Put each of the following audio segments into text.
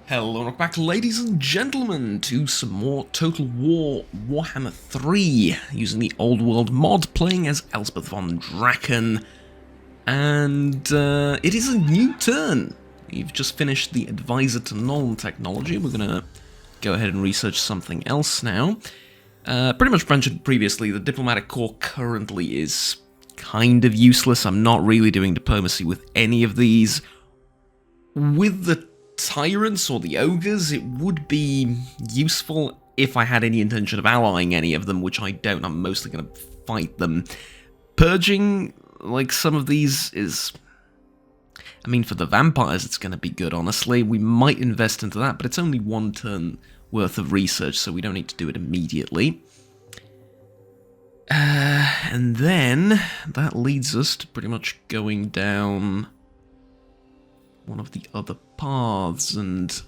Hello and welcome back, ladies and gentlemen, to some more Total War Warhammer 3, using the Old World mod, playing as Elspeth von Draken, and it is a new turn. We've just finished the Advisor to Null technology. We're going to go ahead and research something else now. Pretty much mentioned previously, the Diplomatic Corps currently is kind of useless. I'm not really doing diplomacy with any of these. With the Tyrants or the Ogres, it would be useful if I had any intention of allying any of them, which I don't. I'm mostly going to fight them. Purging, like, some of these is... I mean, for the vampires it's going to be good, honestly. We might invest into that, but it's only one turn worth of research, so we don't need to do it immediately. And then that leads us to pretty much going down one of the other paths, and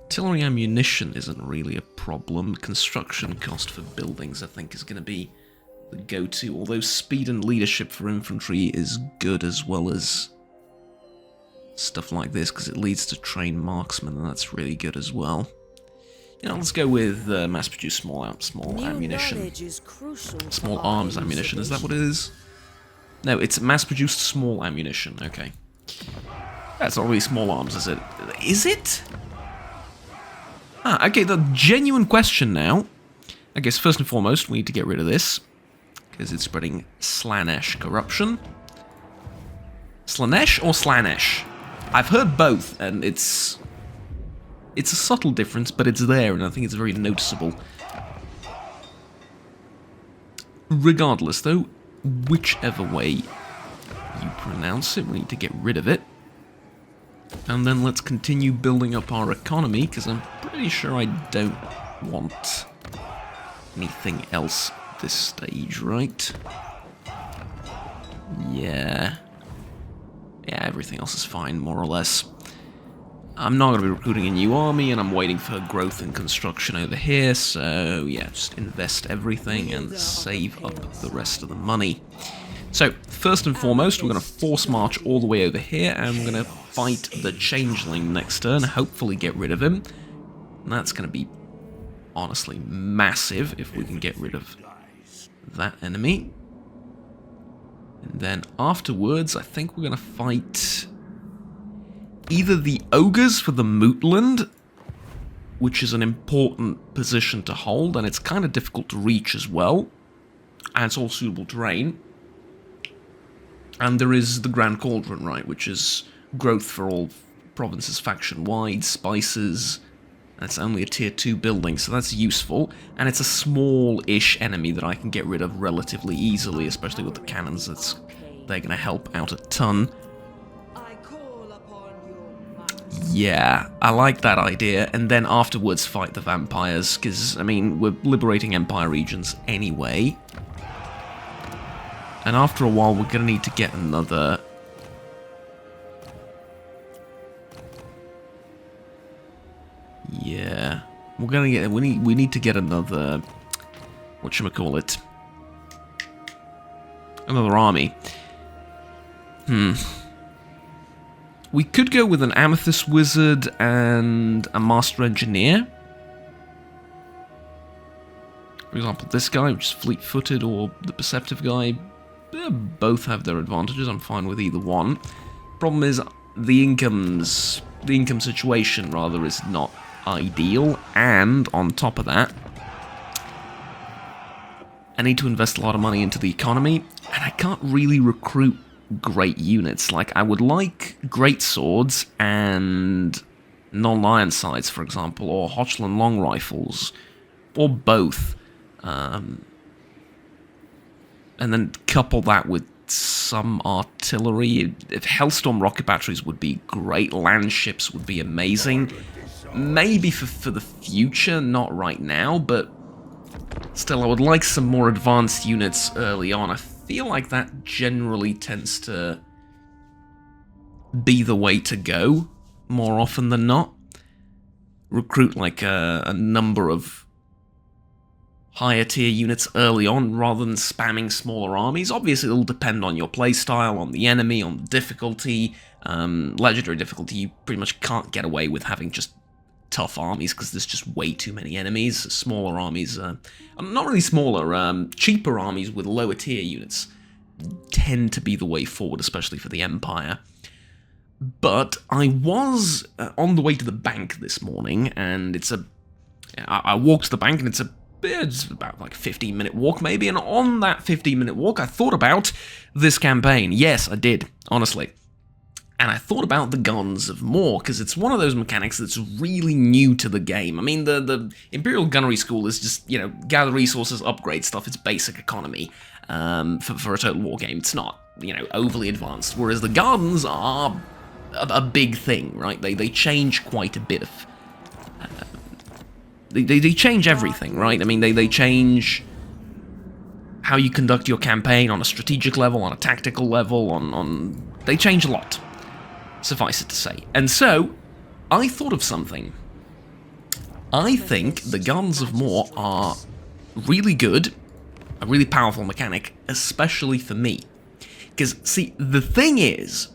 artillery ammunition isn't really a problem. Construction cost for buildings, I think, is going to be the go-to, although speed and leadership for infantry is good, as well as stuff like this, because it leads to trained marksmen, and that's really good as well. Yeah, let's go with mass-produced small ammunition. Small arms ammunition, is that what it is? No, it's mass-produced small ammunition, okay. That's not really small arms, is it? Is it? Ah, okay, the genuine question now. I guess first and foremost, we need to get rid of this, because it's spreading Slanesh corruption. Slanesh or Slanesh? I've heard both, and it's a subtle difference, but it's there, and I think it's very noticeable. Regardless, though, whichever way you pronounce it, we need to get rid of it. And then let's continue building up our economy, because I'm pretty sure I don't want anything else at this stage, right? Yeah. Yeah, everything else is fine, more or less. I'm not going to be recruiting a new army, and I'm waiting for growth and construction over here, so yeah, just invest everything and save up the rest of the money. So, first and foremost, we're going to force march all the way over here, and we're going to fight the Changeling next turn, hopefully get rid of him. And that's going to be, honestly, massive if we can get rid of that enemy. And then afterwards, I think we're going to fight either the Ogres for the Mootland, which is an important position to hold, and it's kind of difficult to reach as well, and it's all suitable terrain. And there is the Grand Cauldron, right, which is growth for all provinces faction-wide, spices. That's only a tier 2 building, so that's useful. And it's a small-ish enemy that I can get rid of relatively easily, especially with the cannons. They're going to help out a ton. Yeah, I like that idea. And then afterwards fight the vampires, because, I mean, we're liberating Empire regions anyway. And after a while, we're going to need to get another... Yeah. We're going to get... We need to get another... Whatchamacallit? Another army. We could go with an Amethyst Wizard and a Master Engineer. For example, this guy, which is fleet-footed, or the Perceptive guy. Both have their advantages. I'm fine with either one. Problem is, the income situation, rather, is not ideal. And, on top of that, I need to invest a lot of money into the economy, and I can't really recruit great units. Like, I would like great swords and non-iron sights, for example, or Hochland long rifles, or both. And then couple that with some artillery. If Hellstorm rocket batteries would be great, land ships would be amazing. Maybe for the future, not right now, but still, I would like some more advanced units early on. I feel like that generally tends to be the way to go, more often than not. Recruit like a number of higher tier units early on rather than spamming smaller armies. Obviously, it'll depend on your playstyle, on the enemy, on the difficulty. Legendary difficulty, you pretty much can't get away with having just tough armies because there's just way too many enemies. Smaller armies, not really smaller, cheaper armies with lower tier units tend to be the way forward, especially for the Empire. But I was on the way to the bank this morning, and I walked to the bank, and it's about like a 15-minute walk maybe, and on that 15-minute walk I thought about this campaign. Yes, I did, honestly. And I thought about the Guns of War, because it's one of those mechanics that's really new to the game. I mean, the Imperial Gunnery School is just, you know, gather resources, upgrade stuff, it's basic economy for a Total War game. It's not, you know, overly advanced, whereas the Guns are a big thing, right? They change quite a bit of... They change everything, right? I mean, they change how you conduct your campaign on a strategic level, on a tactical level, they change a lot, suffice it to say. And so, I thought of something. I think the Guns of War are really good, a really powerful mechanic, especially for me. Because, see, the thing is,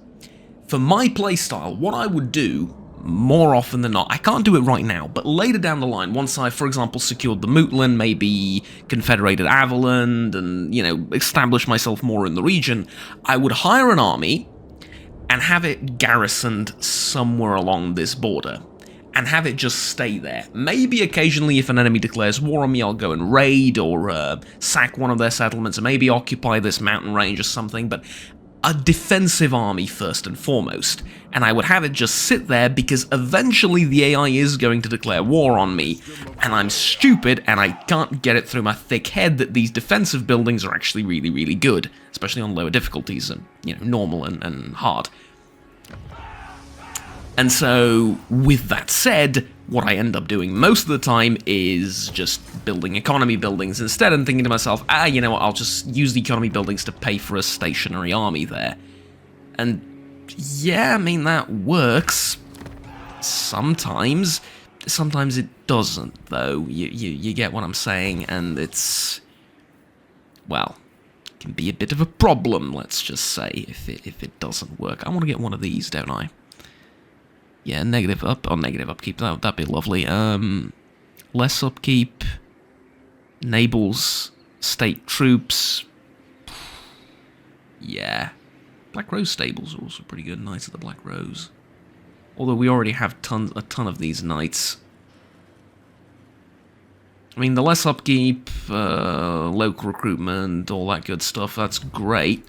for my playstyle, what I would do more often than not, I can't do it right now, but later down the line, once I, for example, secured the Mootland, maybe Confederated Averland, and, you know, established myself more in the region, I would hire an army and have it garrisoned somewhere along this border, and have it just stay there. Maybe occasionally if an enemy declares war on me, I'll go and raid, or sack one of their settlements, or maybe occupy this mountain range or something, but a defensive army first and foremost, and I would have it just sit there because eventually the AI is going to declare war on me, and I'm stupid and I can't get it through my thick head that these defensive buildings are actually really, really good, especially on lower difficulties and, you know, normal and hard. And so, with that said, what I end up doing most of the time is just building economy buildings instead, and thinking to myself, you know what, I'll just use the economy buildings to pay for a stationary army there. And yeah, I mean, that works sometimes. Sometimes it doesn't, though. You get what I'm saying, and it's, well, it can be a bit of a problem, let's just say, if it doesn't work. I want to get one of these, don't I? Yeah, negative upkeep, that'd be lovely. Less upkeep, enables state troops. Yeah. Black Rose stables are also pretty good, Knights of the Black Rose. Although we already have a ton of these knights. I mean, the less upkeep, local recruitment, all that good stuff, that's great.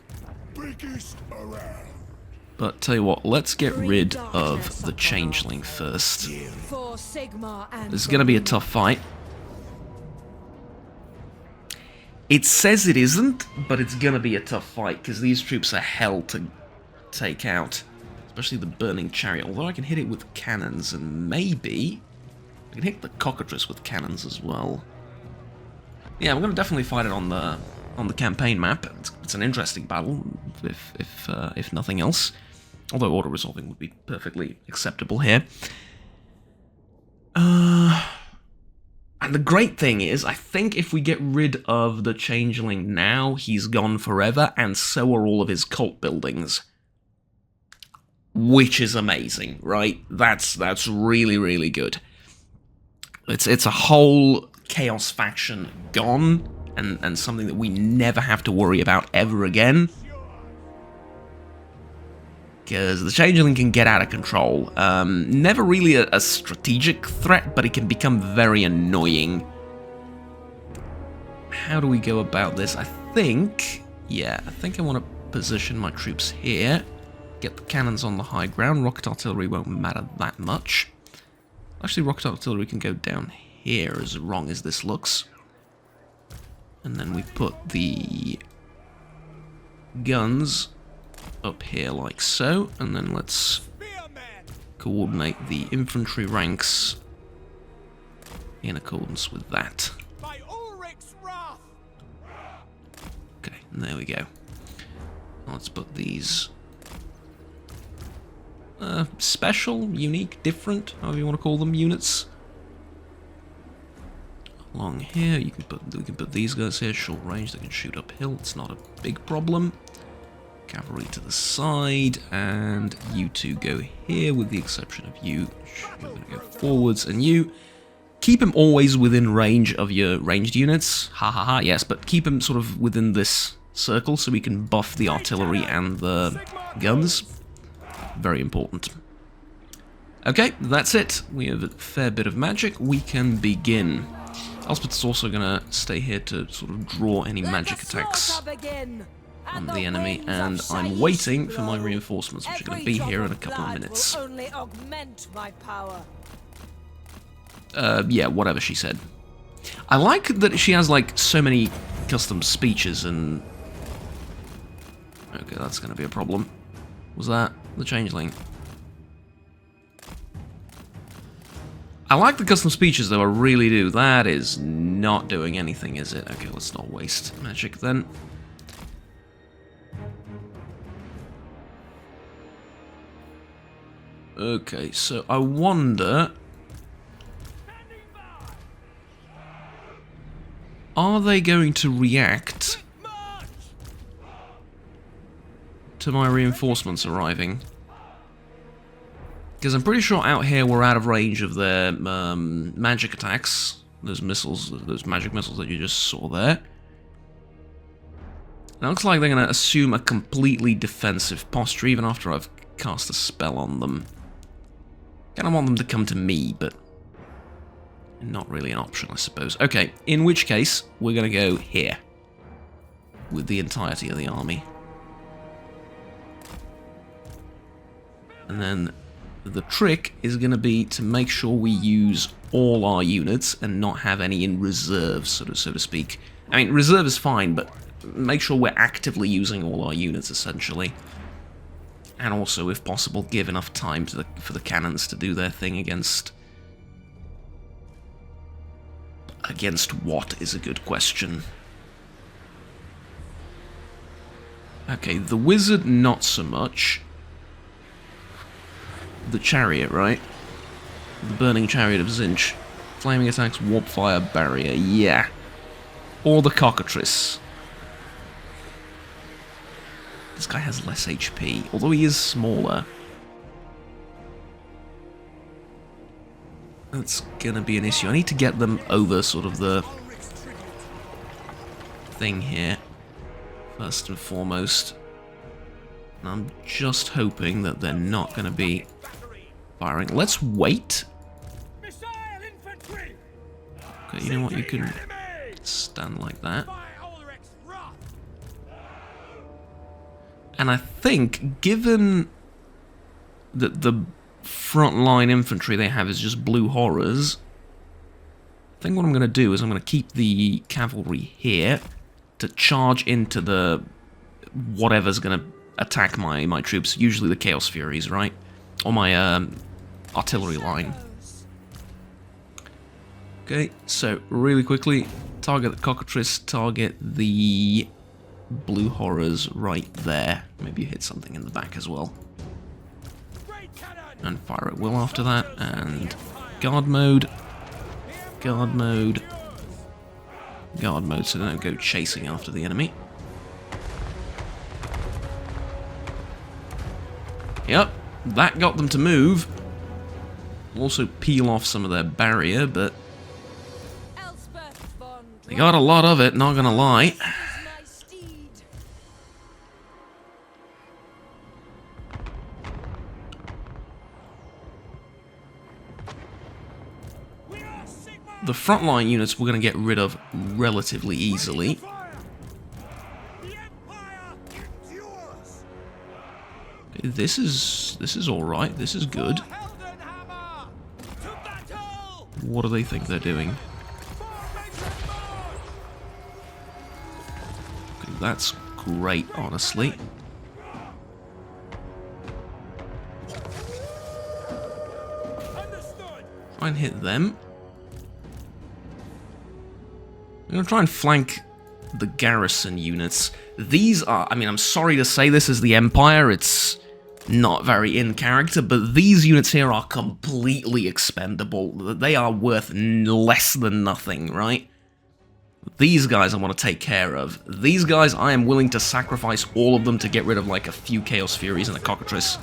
But tell you what, let's get rid of the Changeling first. This is going to be a tough fight. It says it isn't, but it's going to be a tough fight, because these troops are hell to take out. Especially the Burning Chariot, although I can hit it with cannons, and maybe I can hit the Cockatrice with cannons as well. Yeah, I'm going to definitely fight it on the campaign map. It's an interesting battle, if nothing else. Although auto-resolving would be perfectly acceptable here. And the great thing is, I think if we get rid of the Changeling now, he's gone forever, and so are all of his cult buildings. Which is amazing, right? That's really, really good. It's a whole Chaos faction gone, and something that we never have to worry about ever again. Because the Changeling can get out of control. Never really a strategic threat, but it can become very annoying. How do we go about this? I think I want to position my troops here. Get the cannons on the high ground. Rocket artillery won't matter that much. Actually, rocket artillery can go down here, as wrong as this looks. And then we put the guns up here like so, and then let's coordinate the infantry ranks in accordance with that. Okay, and there we go. Let's put these special, unique, different, however you want to call them, units along here. We can put these guys here, short range. They can shoot uphill. It's not a big problem. Cavalry to the side, and you two go here, with the exception of you. You're going to go forwards, and you keep him always within range of your ranged units. Ha ha ha. Yes, but keep him sort of within this circle so we can buff the artillery and the guns. Very important. Okay, that's it. We have a fair bit of magic. We can begin. Elspeth's also going to stay here to sort of draw any magic attacks on the enemy, and I'm waiting for my reinforcements, which are going to be here in a couple of minutes. Yeah, whatever she said. I like that she has, like, so many custom speeches and... Okay, that's going to be a problem. Was that the changeling? I like the custom speeches, though, I really do. That is not doing anything, is it? Okay, let's not waste magic, then. Okay, so I wonder... Are they going to react to my reinforcements arriving? Because I'm pretty sure out here we're out of range of their magic attacks. Those missiles, those magic missiles that you just saw there. It looks like they're going to assume a completely defensive posture even after I've cast a spell on them. Kind of want them to come to me, but not really an option, I suppose. Okay, in which case, we're going to go here with the entirety of the army. And then the trick is going to be to make sure we use all our units and not have any in reserve, so to speak. I mean, reserve is fine, but make sure we're actively using all our units, essentially. And also, if possible, give enough time to for the cannons to do their thing against... Against what is a good question. Okay, the wizard, not so much. The chariot, right? The burning chariot of Zinch. Flaming attacks, warp fire, barrier, yeah. Or the cockatrice. This guy has less HP, although he is smaller. That's gonna be an issue. I need to get them over sort of the thing here, first and foremost. And I'm just hoping that they're not gonna be firing. Let's wait. Okay, you know what? You can stand like that. And I think, given that the frontline infantry they have is just blue horrors, I think what I'm going to do is I'm going to keep the cavalry here to charge into the whatever's going to attack my troops, usually the Chaos Furies, right? Or my artillery line. Okay, so really quickly, target the cockatrice, target the blue horrors right there. Maybe you hit something in the back as well. And fire at will after that, and guard mode, guard mode, guard mode, so they don't go chasing after the enemy. Yep, that got them to move. Also peel off some of their barrier, but they got a lot of it, not gonna lie. The frontline units we're going to get rid of relatively easily. Okay, this is all right. This is good. What do they think they're doing? Okay, that's great, honestly. Try and hit them. I'm going to try and flank the garrison units. These are, I mean, I'm sorry to say this is the Empire. It's not very in character, but these units here are completely expendable. They are worth less than nothing, right? These guys I want to take care of. These guys, I am willing to sacrifice all of them to get rid of, like, a few Chaos Furies and a Cockatrice.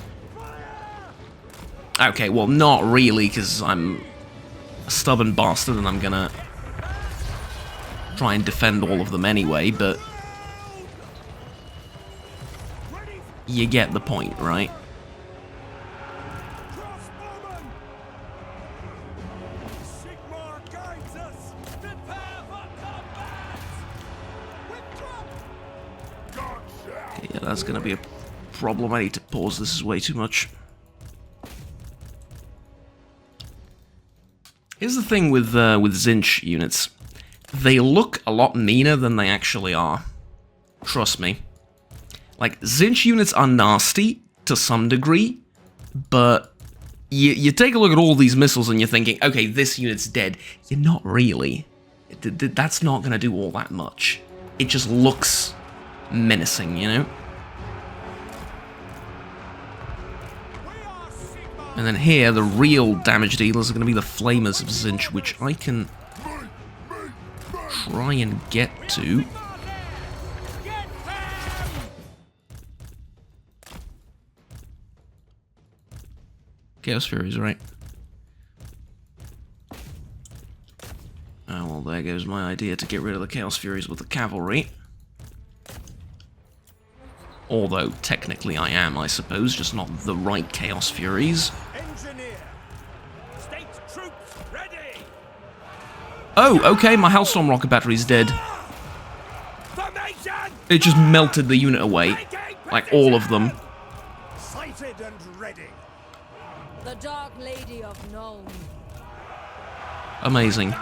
Okay, well, not really, because I'm a stubborn bastard and I'm gonna try and defend all of them anyway, but you get the point, right? Okay, yeah, that's gonna be a problem. I need to pause. This is way too much. Here's the thing with Tzeentch units. They look a lot meaner than they actually are. Trust me. Like, Tzeentch units are nasty to some degree, but you take a look at all these missiles and you're thinking, okay, this unit's dead. You're not really. That's not going to do all that much. It just looks menacing, you know? And then here, the real damage dealers are going to be the Flamers of Tzeentch, which I can try and get to. Chaos Furies, right? Oh, well, there goes my idea to get rid of the Chaos Furies with the cavalry. Although, technically I am, I suppose, just not the right Chaos Furies. Oh, okay, my Hellstorm rocket battery's dead. It just melted the unit away. Like, all of them. Sighted and ready. The Dark Lady of Nome. Amazing.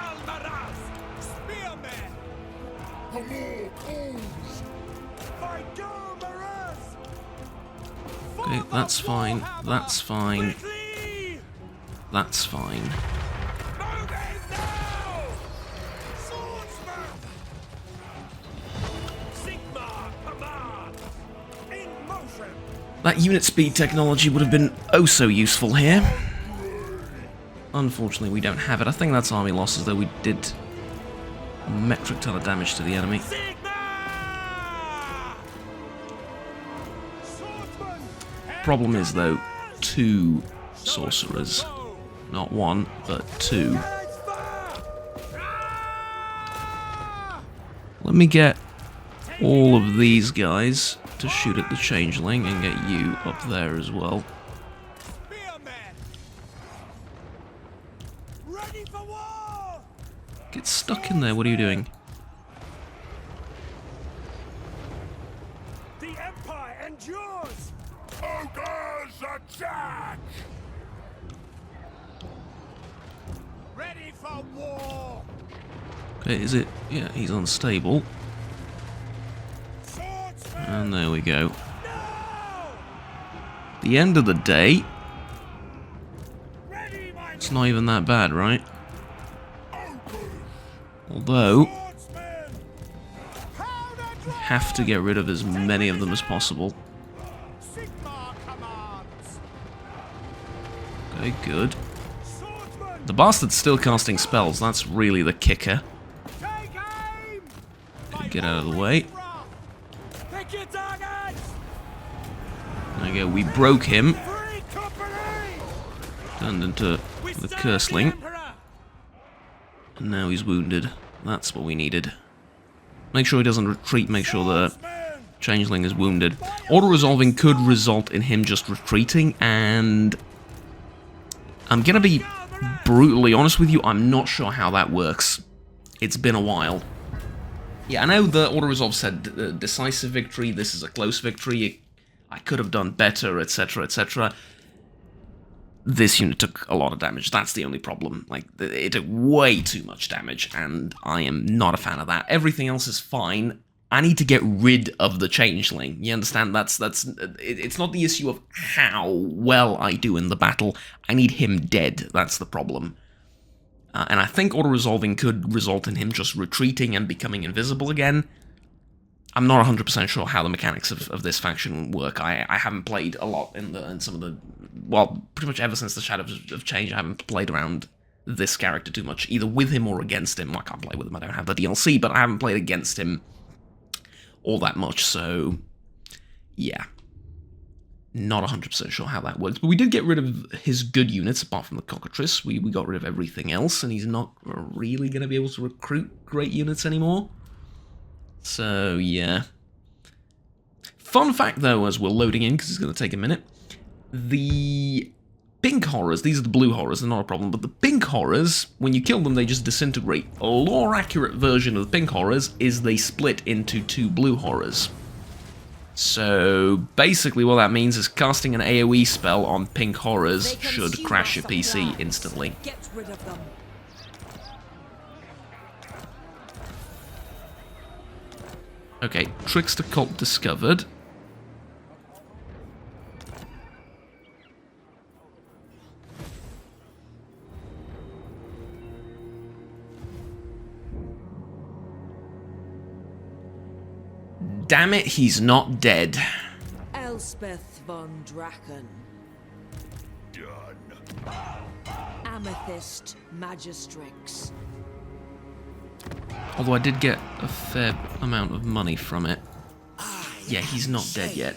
Okay, that's fine. That's fine. That's fine. That unit speed technology would have been oh so useful here. Unfortunately, we don't have it. I think that's army losses, though we did a metric ton of damage to the enemy. Problem is, though, 2 sorcerers. Not 1, but 2. Let me get all of these guys to shoot at the Changeling and get you up there as well. Get stuck in there, what are you doing? The Empire endures! Ogres attack! Ready for war! Okay, is it? Yeah, he's unstable. And there we go. At the end of the day, it's not even that bad, right? Although, we have to get rid of as many of them as possible. Okay, good. The bastard's still casting spells, that's really the kicker. Okay, get out of the way. There we go, we broke him. Turned into the Curseling. And now he's wounded. That's what we needed. Make sure he doesn't retreat, make sure the Changeling is wounded. Auto-resolving could result in him just retreating, and I'm gonna be brutally honest with you, I'm not sure how that works. It's been a while. Yeah, I know the auto-resolve said decisive victory, this is a close victory, I could have done better, etc., etc. This unit took a lot of damage, that's the only problem. Like, it took way too much damage, and I am not a fan of that. Everything else is fine. I need to get rid of the Changeling. You understand? It's not the issue of how well I do in the battle. I need him dead. That's the problem. And I think auto-resolving could result in him just retreating and becoming invisible again. I'm not 100% sure how the mechanics of this faction work. I haven't played a lot in some of the... Well, pretty much ever since the Shadows of Change, I haven't played around this character too much, either with him or against him. I can't play with him, I don't have the DLC, but I haven't played against him all that much, so... Yeah. Not 100% sure how that works, but we did get rid of his good units, apart from the Cockatrice. We got rid of everything else, and he's not really going to be able to recruit great units anymore. So, yeah. Fun fact, though, as we're loading in, because it's going to take a minute, the pink horrors, these are the blue horrors, they're not a problem, but the pink horrors, when you kill them, they just disintegrate. A lore-accurate version of the pink horrors is they split into 2 blue horrors. So, basically what that means is casting an AoE spell on pink horrors should crash your PC instantly. Get rid of them. Okay, Trickster Cult discovered. Damn it, he's not dead. Elspeth von Draken. Done. Amethyst Magistrix. Although I did get a fair amount of money from it. Yeah, he's not dead yet.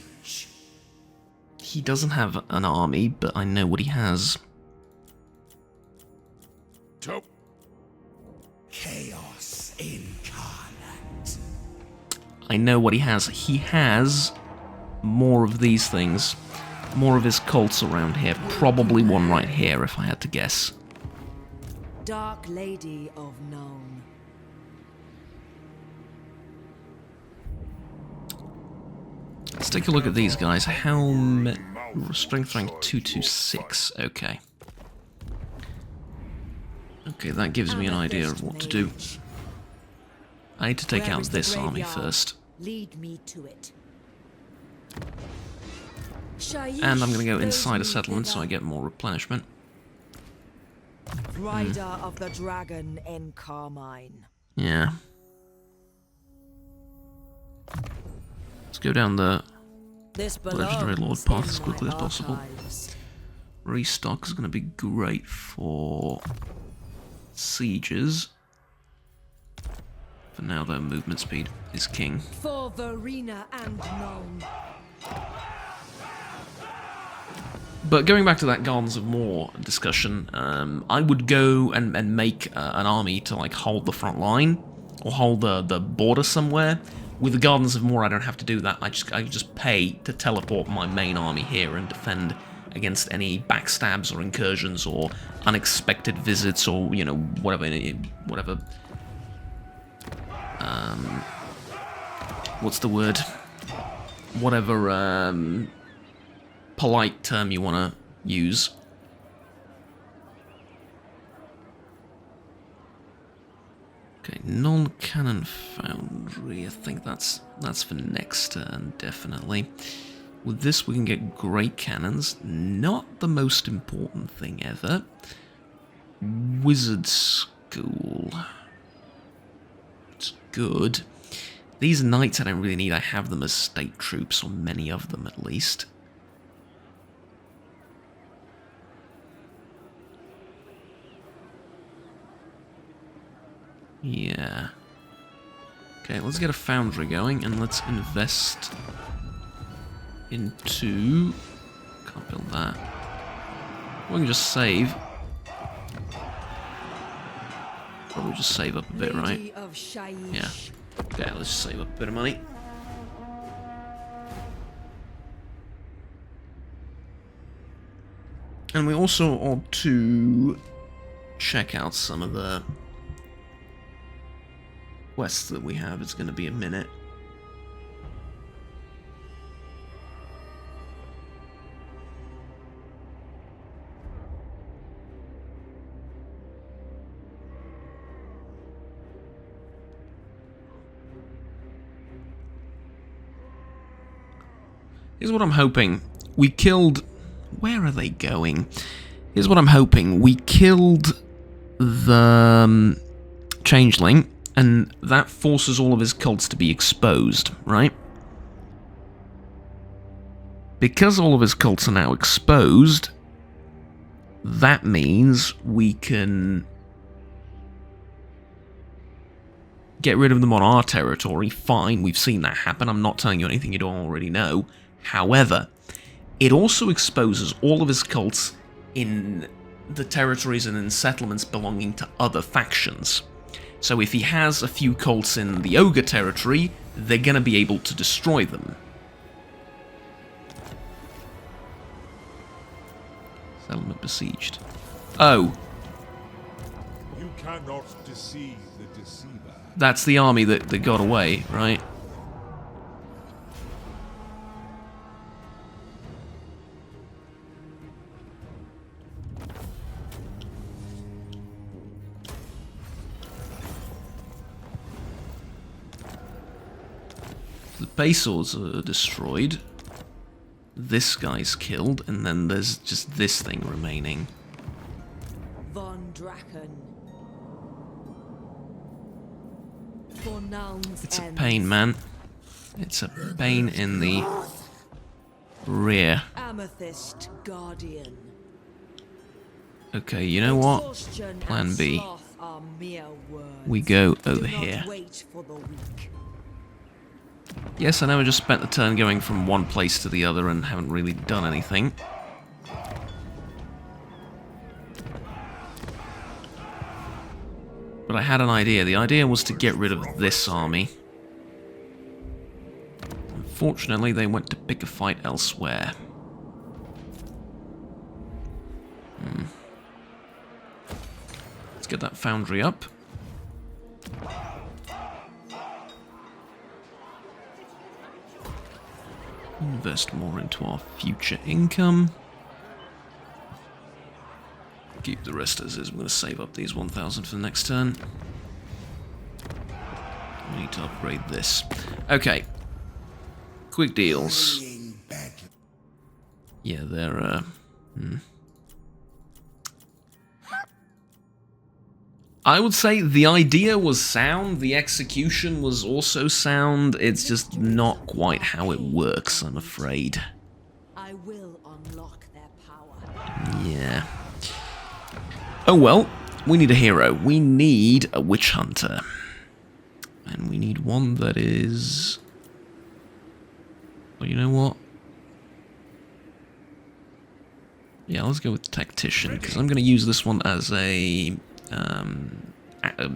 He doesn't have an army, but I know what he has. Chaos incarnate. I know what he has. He has more of these things. More of his cults around here. Probably one right here, if I had to guess. Dark Lady of Known. Let's take a look at these guys. How many... Strength rank 226. Okay. Okay, that gives me an idea of what to do. I need to take out this army first. Lead me to it. And I'm going to go inside a settlement so I get more replenishment. Rider of the Dragon in Carmine. Yeah. Let's go down the Legendary Lord path as quickly as possible. Restock is going to be great for sieges. For now, though, movement speed is king. For Verena and Known. But going back to that Gardens of War discussion, I would go and make an army to like hold the front line or hold the border somewhere. With the Gardens of War, I don't have to do that. I just pay to teleport my main army here and defend against any backstabs or incursions or unexpected visits or, you know, whatever. What's the word? Whatever polite term you want to use. Okay, non-cannon foundry. I think that's for next turn, definitely. With this, we can get great cannons. Not the most important thing ever. Wizard school. It's good. These knights I don't really need. I have them as state troops, or many of them at least. Yeah. Okay, let's get a foundry going, and let's invest into... Can't build that. We can just save. Probably just save up a bit, right? Yeah. Okay, let's just save up a bit of money. And we also ought to check out some of the quests that we have. It's going to be a minute. Here's what I'm hoping. We killed... Where are they going? Here's what I'm hoping. We killed the Changeling, And that forces all of his cults to be exposed, right? Because all of his cults are now exposed, that means we can get rid of them on our territory. Fine, we've seen that happen. I'm not telling you anything you don't already know. However, it also exposes all of his cults in the territories and in settlements belonging to other factions. So if he has a few cults in the Ogre territory, they're going to be able to destroy them. Settlement besieged. Oh. You cannot deceive the deceiver. That's the army that got away, right? The base swords are destroyed. This guy's killed, and then there's just this thing remaining. Von Draken. For Noun's It's a ends. pain, man. It's a pain in the rear. Amethyst Guardian. Okay, you know what? Exhaustion Plan and B. sloth are mere words. We go Do over not here. wait for the weak. Yes, I know I just spent the turn going from one place to the other and haven't really done anything. But I had an idea. The idea was to get rid of this army. Unfortunately, they went to pick a fight elsewhere. Let's get that foundry up. Invest more into our future income. Keep the rest as is. We're going to save up these 1,000 for the next turn. We need to upgrade this. Okay. Quick deals. Yeah, they're, I would say the idea was sound, the execution was also sound, it's just not quite how it works, I'm afraid. I will unlock their power. Yeah. Oh well, we need a hero. We need a witch hunter. And we need one that is... Well, you know what? Yeah, let's go with tactician, because I'm going to use this one as a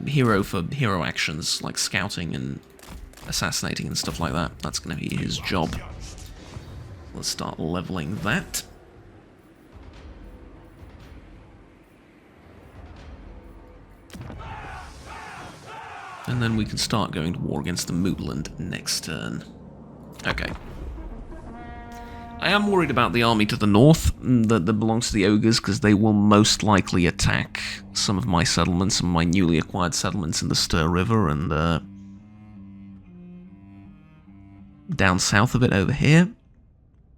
hero for hero actions, like scouting and assassinating and stuff like that. That's going to be his job. Let's start leveling that. And then we can start going to war against the Mootland next turn. Okay. I am worried about the army to the north that belongs to the ogres, because they will most likely attack some of my settlements and my newly acquired settlements in the Stir River and down south of it over here.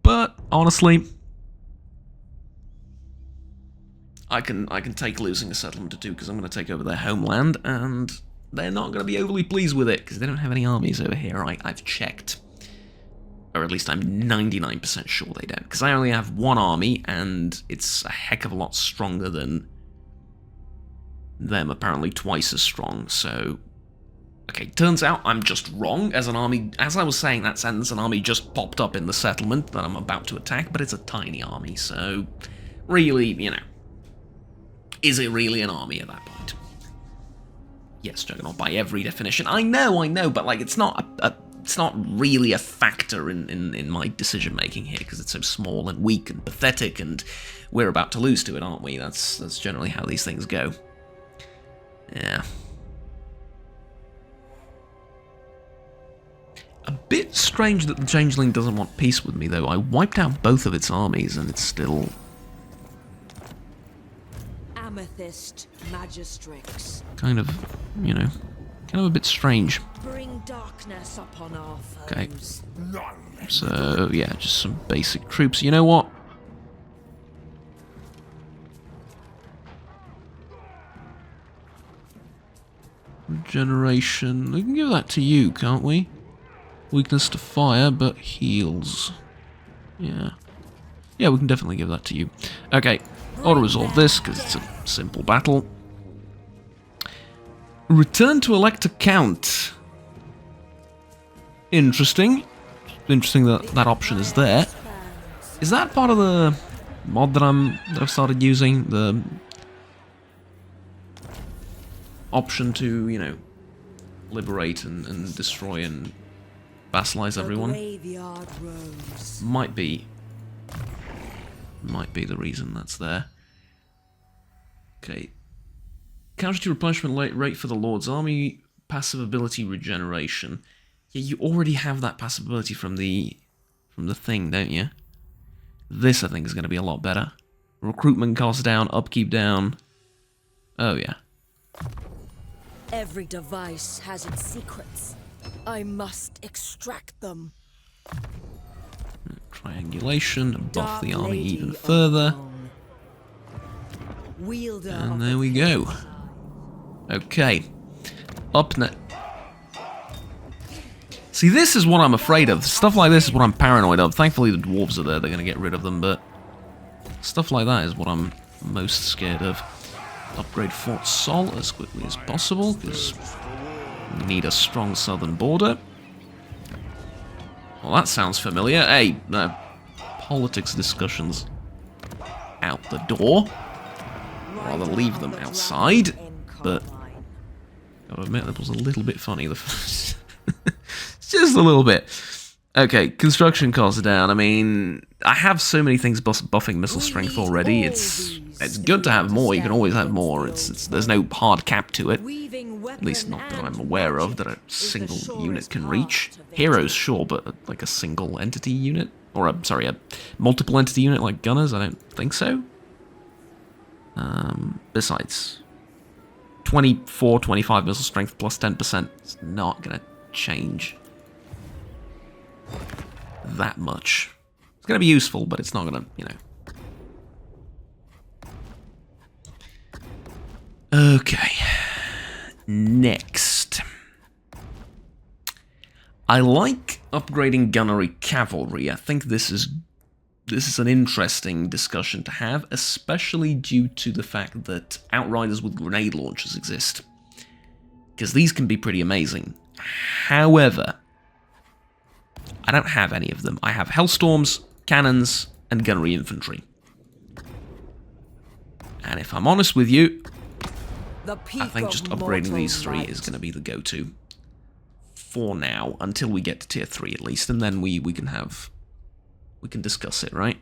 But honestly, I can take losing a settlement or two, because I'm going to take over their homeland, and they're not going to be overly pleased with it because they don't have any armies over here. I've checked. Or at least I'm 99% sure they don't, because I only have one army, and it's a heck of a lot stronger than them, apparently twice as strong, so... Okay, turns out I'm just wrong. As an army, as I was saying that sentence, an army just popped up in the settlement that I'm about to attack, but it's a tiny army, so... Really, you know... Is it really an army at that point? Yes, Juggernaut by every definition. I know, but like, it's not it's not really a factor in my decision-making here, because it's so small and weak and pathetic, and we're about to lose to it, aren't we? That's generally how these things go. Yeah. A bit strange that the Changeling doesn't want peace with me, though. I wiped out both of its armies, and it's still... Amethyst Magistrix. kind of, you know, kind of a bit strange. Bring darkness upon our foes. Okay. So, yeah, just some basic troops. You know what? Regeneration. We can give that to you, can't we? Weakness to fire, but heals. Yeah. Yeah, we can definitely give that to you. Okay, auto-resolve this, because it's a simple battle. Return to elect a count. Interesting. Interesting that that option is there. Is that part of the mod that I've started using? The option to, you know, liberate and destroy and vassalize everyone? Might be the reason that's there. Okay. Casualty replenishment rate for the Lord's Army, passive ability regeneration. Yeah, you already have that passive ability from the thing, don't you? This, I think, is going to be a lot better. Recruitment cost down, upkeep down. Oh, yeah. Every device has its secrets. I must extract them. Triangulation, buff the army even further. And there we go. Okay. Up next. See, this is what I'm afraid of. Stuff like this is what I'm paranoid of. Thankfully, the dwarves are there. They're going to get rid of them, but stuff like that is what I'm most scared of. Upgrade Fort Sol as quickly as possible, because we need a strong southern border. Well, that sounds familiar. Hey, politics discussions out the door. Rather leave them outside, but gotta admit that was a little bit funny. The first, just a little bit. Okay, construction costs down. I mean, I have so many things buffing missile strength already. It's good to have more. You can always have more. There's no hard cap to it. At least not that I'm aware of that a single unit can reach. Heroes, sure, but like a single entity unit, or a multiple entity unit like gunners, I don't think so. Besides, 24, 25 missile strength plus 10%. It's not gonna change that much. It's gonna be useful, but it's not gonna, you know. Okay. Next. I like upgrading gunnery cavalry. I think this is an interesting discussion to have, especially due to the fact that Outriders with grenade launchers exist. Because these can be pretty amazing. However, I don't have any of them. I have Hellstorms, cannons, and gunnery infantry. And if I'm honest with you, I think just upgrading these three is going to be the go-to. For now, until we get to tier 3 at least, and then we can discuss it, right?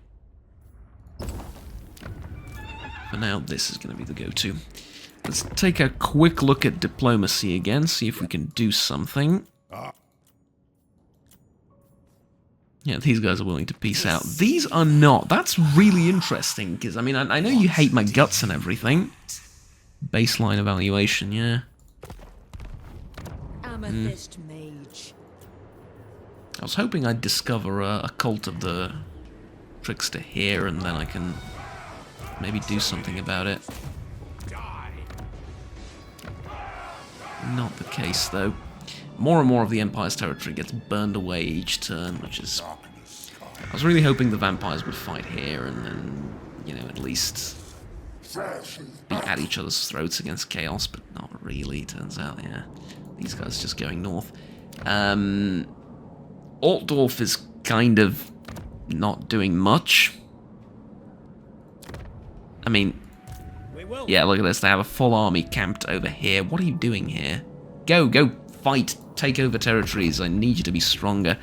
For now, this is going to be the go-to. Let's take a quick look at diplomacy again, see if we can do something. Yeah, these guys are willing to peace out. These are not. That's really interesting, because, I mean, I know you hate my guts and everything. Baseline evaluation, yeah. Amethyst Mage. I was hoping I'd discover a cult of the trickster here, and then I can maybe do something about it. Not the case, though. More and more of the Empire's territory gets burned away each turn, which is... I was really hoping the vampires would fight here, and then, you know, at least be at each other's throats against chaos, but not really, turns out, yeah. These guys just going north. Altdorf is kind of not doing much. I mean, yeah, look at this. They have a full army camped over here. What are you doing here? Go fight. Take over territories. I need you to be stronger.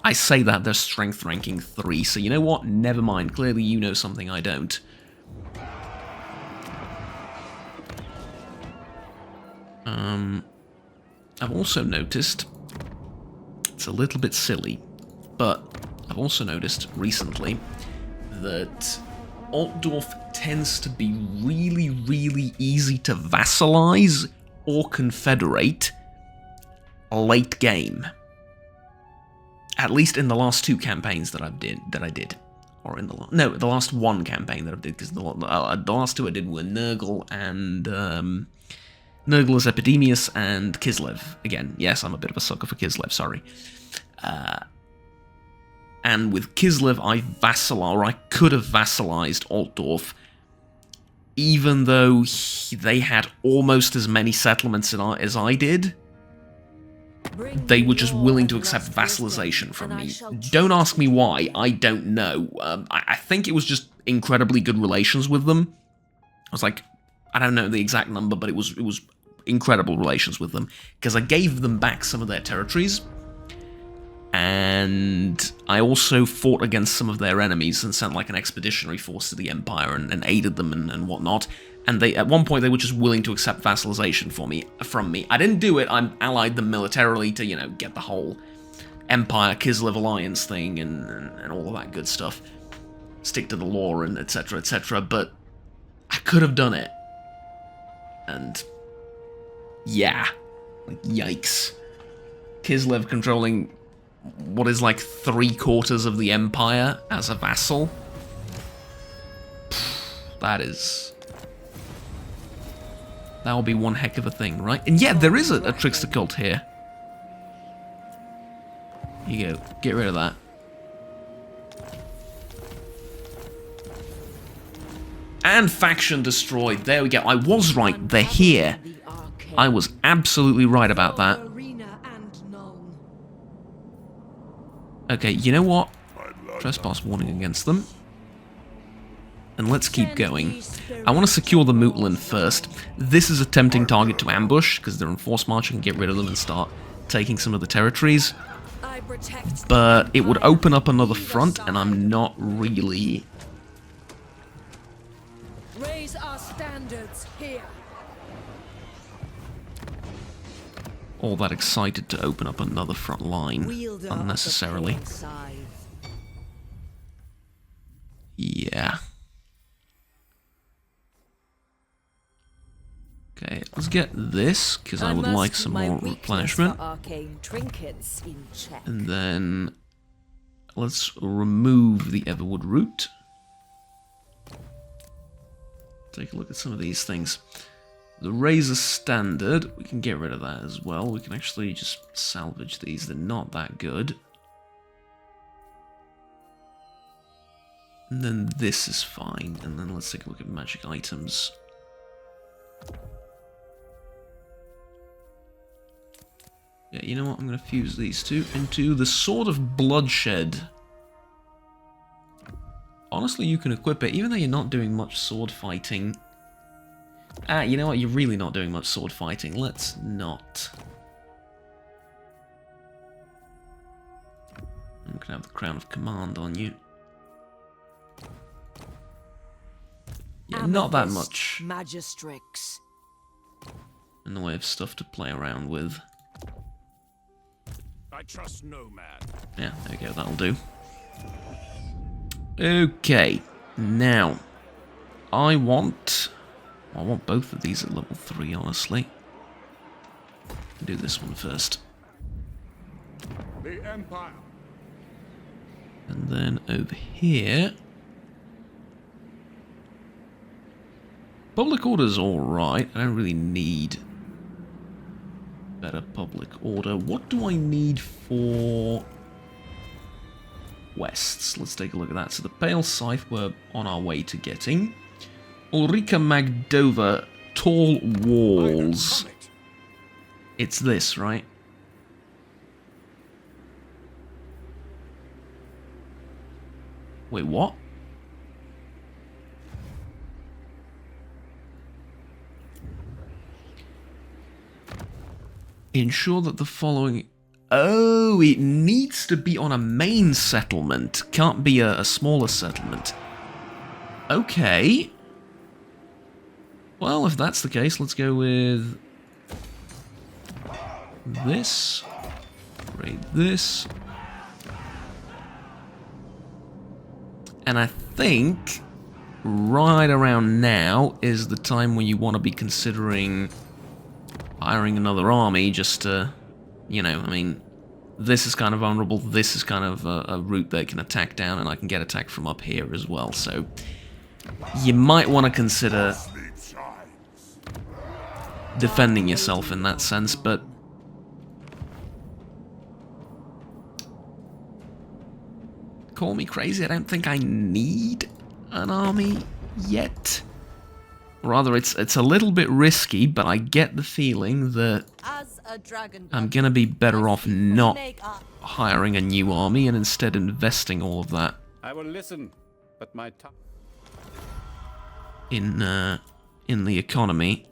I say that they're strength ranking 3, so you know what? Never mind. Clearly you know something I don't. I've also noticed, it's a little bit silly, but I've also noticed recently that Altdorf tends to be really, really easy to vassalize or confederate late game. At least in the last 2 campaigns that I did. Or in the last 1 campaign that I did, because the last 2 I did were Nurgle and Nurglus Epidemius and Kislev. Again, yes, I'm a bit of a sucker for Kislev, sorry. And with Kislev, I could have vassalized Altdorf, even though they had almost as many settlements as I did. They were just willing to accept vassalization from me. Don't ask me why, I don't know. I think it was just incredibly good relations with them. I was like, I don't know the exact number, but it was incredible relations with them, because I gave them back some of their territories. And I also fought against some of their enemies and sent like an expeditionary force to the Empire and aided them and whatnot. And they, at one point, they were just willing to accept vassalization from me. I didn't do it. I allied them militarily to, you know, get the whole Empire Kislev alliance thing and all of that good stuff. Stick to the law and etc. etc. But I could have done it. And yeah, like yikes. Kislev controlling what is like 3/4 of the Empire as a vassal. That will be one heck of a thing, right? And yeah, there is a trickster cult here. Here you go. Get rid of that. And faction destroyed. There we go. I was right. They're here. I was absolutely right about that. Okay, you know what? Trespass warning against them. And let's keep going. I want to secure the Mootland first. This is a tempting target to ambush, because they're in force march and get rid of them and start taking some of the territories. But it would open up another front, and I'm not really... Raise our standards here. all that excited to open up another front line unnecessarily. Yeah. Okay, let's get this, because I would like some more replenishment. And then let's remove the Everwood root. Take a look at some of these things. The Razor Standard, we can get rid of that as well. We can actually just salvage these, they're not that good. And then this is fine, and then let's take a look at magic items. Yeah, you know what, I'm going to fuse these two into the Sword of Bloodshed. Honestly, you can equip it, even though you're not doing much sword fighting. You know what, you're really not doing much sword fighting. Let's not. I'm going to have the Crown of Command on you. Yeah, not that much Magistrix. in the way of stuff to play around with. I trust no man. Yeah, there we go, that'll do. Okay, now, I want both of these at level 3, honestly. Do this one first. The Empire. And then over here... Public order's alright, I don't really need better public order. What do I need for Wests? Let's take a look at that. So the Pale Scythe we're on our way to getting. Ulrika Magdova, Tall Walls. It's this, right? Wait, what? Ensure that the following... Oh, it needs to be on a main settlement. Can't be a smaller settlement. Okay. Well, if that's the case, let's go with... this. Raid this. And I think right around now is the time when you want to be considering hiring another army just to, you know, I mean, this is kind of vulnerable, this is kind of a route they can attack down, and I can get attacked from up here as well, so you might want to consider defending yourself in that sense, but call me crazy, I don't think I need an army yet. Rather, it's a little bit risky, but I get the feeling that I'm gonna be better off not hiring a new army and instead investing all of that I will listen, but my time. in the economy.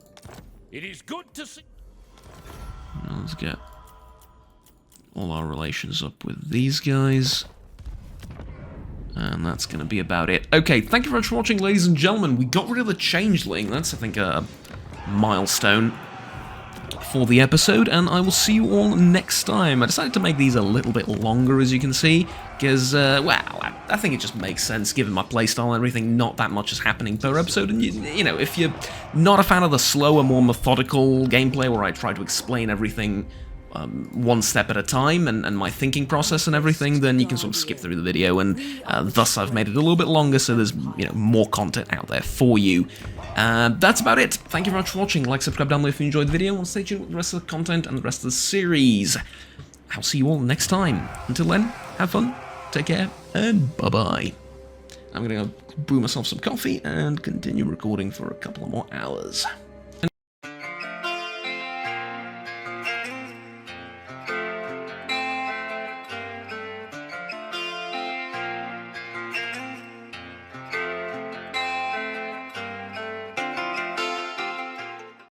It is good to see. Now let's get all our relations up with these guys. And that's going to be about it. Okay, thank you very much for watching, ladies and gentlemen. We got rid of the Changeling. That's, I think, a milestone for the episode. And I will see you all next time. I decided to make these a little bit longer, as you can see. Because, well, I think it just makes sense, given my playstyle and everything. Not that much is happening per episode. And, you know, if you're not a fan of the slower, more methodical gameplay where I try to explain everything one step at a time, and my thinking process and everything, then you can sort of skip through the video, and thus I've made it a little bit longer, so there's, you know, more content out there for you. That's about it. Thank you very much for watching. Like, subscribe down below if you enjoyed the video, and stay tuned with the rest of the content and the rest of the series. I'll see you all next time. Until then, have fun, take care, and bye-bye. I'm gonna go brew myself some coffee and continue recording for a couple of more hours.